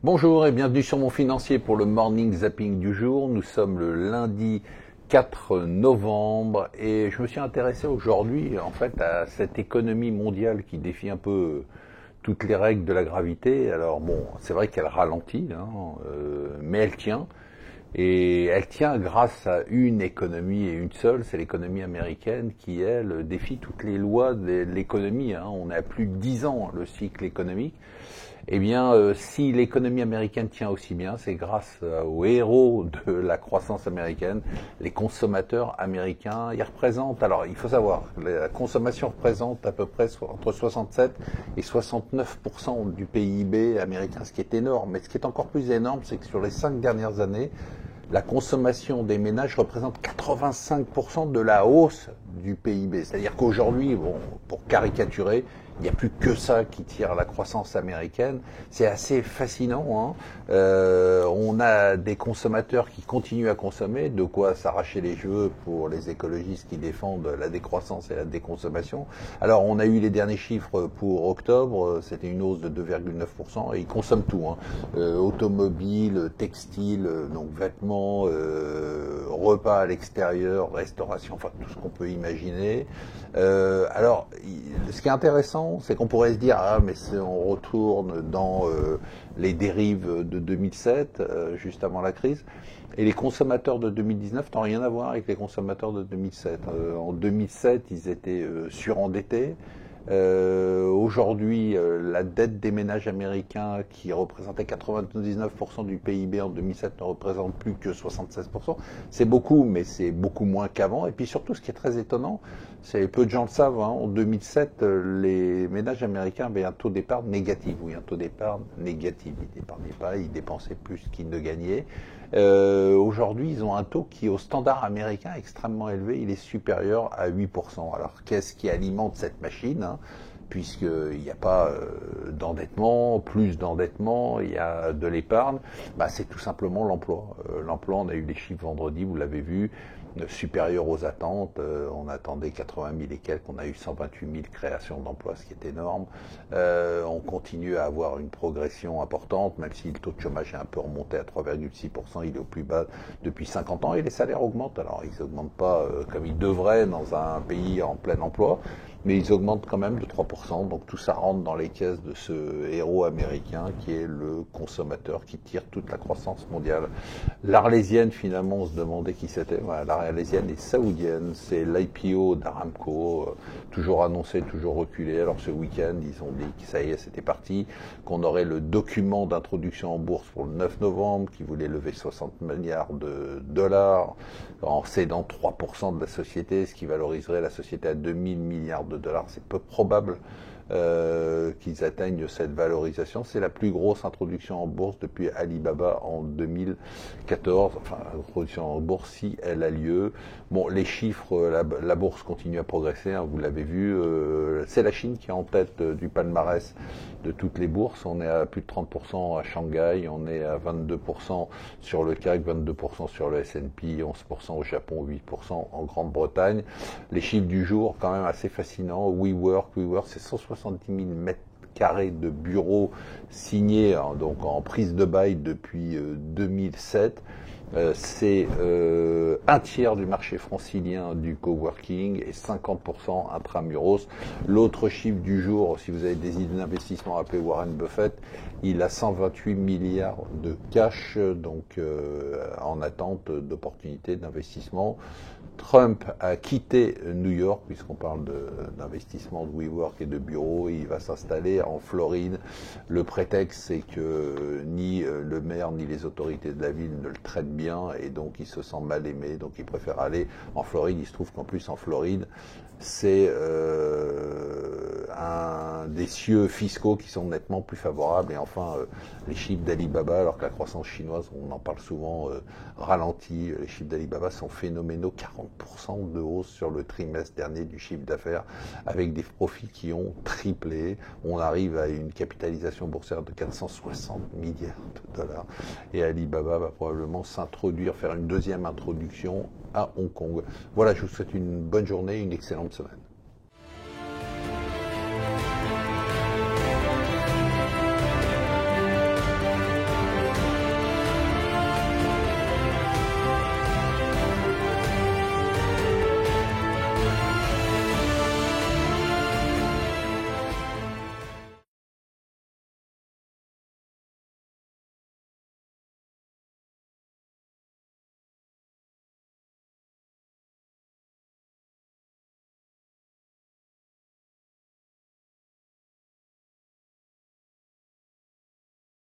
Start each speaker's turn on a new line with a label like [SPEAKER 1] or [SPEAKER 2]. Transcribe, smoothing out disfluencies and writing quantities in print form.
[SPEAKER 1] Bonjour et bienvenue sur Mon Financier pour le Morning Zapping du jour. Nous sommes le lundi 4 novembre et je me suis intéressé aujourd'hui en fait à cette économie mondiale qui défie un peu toutes les règles de la gravité. Alors bon, c'est vrai qu'elle ralentit, mais elle tient. Et elle tient grâce à une économie et une seule, c'est l'économie américaine qui, elle, défie toutes les lois de l'économie. On est à plus de 10 ans, le cycle économique. Eh bien, si l'économie américaine tient aussi bien, c'est grâce aux héros de la croissance américaine, les consommateurs américains. Ils représentent, alors il faut savoir, la consommation représente à peu près entre 67 et 69% du PIB américain, ce qui est énorme. Mais ce qui est encore plus énorme, c'est que sur les 5 dernières années, la consommation des ménages représente 85% de la hausse du PIB. C'est-à-dire qu'aujourd'hui, bon, pour caricaturer, il n'y a plus que ça qui tire la croissance américaine. C'est assez fascinant. On a des consommateurs qui continuent à consommer, de quoi s'arracher les cheveux pour les écologistes qui défendent la décroissance et la déconsommation. Alors, on a eu les derniers chiffres pour octobre, c'était une hausse de 2,9% et ils consomment tout. Automobile, textile, donc vêtements, repas à l'extérieur, restauration, enfin tout ce qu'on peut imaginer. Alors, ce qui est intéressant, c'est qu'on pourrait se dire mais on retourne dans les dérives de 2007, juste avant la crise, et les consommateurs de 2019 n'ont rien à voir avec les consommateurs de 2007. En 2007, ils étaient surendettés. Aujourd'hui, la dette des ménages américains qui représentait 99% du PIB en 2007 ne représente plus que 76%. C'est beaucoup, mais c'est beaucoup moins qu'avant. Et puis surtout, ce qui est très étonnant, c'est peu de gens le savent, en 2007, les ménages américains avaient un taux d'épargne négatif. Oui, un taux d'épargne négatif. Ils n'épargnaient pas, ils dépensaient plus qu'ils ne gagnaient. Aujourd'hui, ils ont un taux qui, au standard américain, est extrêmement élevé. Il est supérieur à 8%. Alors, qu'est-ce qui alimente cette machine, puisqu'il n'y a pas d'endettement, plus d'endettement, il y a de l'épargne, c'est tout simplement l'emploi. L'emploi, on a eu les chiffres vendredi, vous l'avez vu, supérieurs aux attentes. On attendait 80 000 et quelques, on a eu 128 000 créations d'emplois, ce qui est énorme. On continue à avoir une progression importante, même si le taux de chômage est un peu remonté à 3,6%, il est au plus bas depuis 50 ans, et les salaires augmentent. Alors, ils n'augmentent pas comme ils devraient dans un pays en plein emploi, mais ils augmentent quand même de 3%, donc tout ça rentre dans les caisses de ce héros américain qui est le consommateur qui tire toute la croissance mondiale. L'Arlésienne, finalement, on se demandait qui c'était. Voilà, l'Arlésienne est saoudienne, c'est l'IPO d'Aramco, toujours annoncé, toujours reculé. Alors ce week-end, ils ont dit que ça y est, c'était parti, qu'on aurait le document d'introduction en bourse pour le 9 novembre, qui voulait lever 60 milliards de dollars en cédant 3% de la société, ce qui valoriserait la société à 2000 milliards de dollars. C'est peu probable qu'ils atteignent cette valorisation. C'est la plus grosse introduction en bourse depuis Alibaba en 2014. Enfin, introduction en bourse, si elle a lieu. Bon, les chiffres, la bourse continue à progresser, vous l'avez vu. C'est la Chine qui est en tête du palmarès de toutes les bourses. On est à plus de 30% à Shanghai, on est à 22% sur le CAC, 22% sur le S&P, 11% au Japon, 8% en Grande-Bretagne. Les chiffres du jour, quand même assez fascinants. WeWork, c'est 170 000 mètres carrés de bureaux signés, donc en prise de bail depuis 2007. C'est un tiers du marché francilien du coworking et 50% intramuros. L'autre chiffre du jour, si vous avez des idées d'investissement, appelez Warren Buffett, il a 128 milliards de cash, donc en attente d'opportunités d'investissement. Trump a quitté New York, puisqu'on parle d'investissement de WeWork et de bureaux, il va s'installer en Floride. Le prétexte, c'est que ni le maire ni les autorités de la ville ne le traitent bien, et donc il se sent mal aimé, donc il préfère aller en Floride. Il se trouve qu'en plus en Floride, c'est un des cieux fiscaux qui sont nettement plus favorables. Et enfin, les chiffres d'Alibaba, alors que la croissance chinoise, on en parle souvent, ralentit. Les chiffres d'Alibaba sont phénoménaux, 40% de hausse sur le trimestre dernier du chiffre d'affaires, avec des profits qui ont triplé. On arrive à une capitalisation boursière de 460 milliards de dollars. Et Alibaba va probablement faire une deuxième introduction à Hong Kong. Voilà, je vous souhaite une bonne journée, une excellente semaine.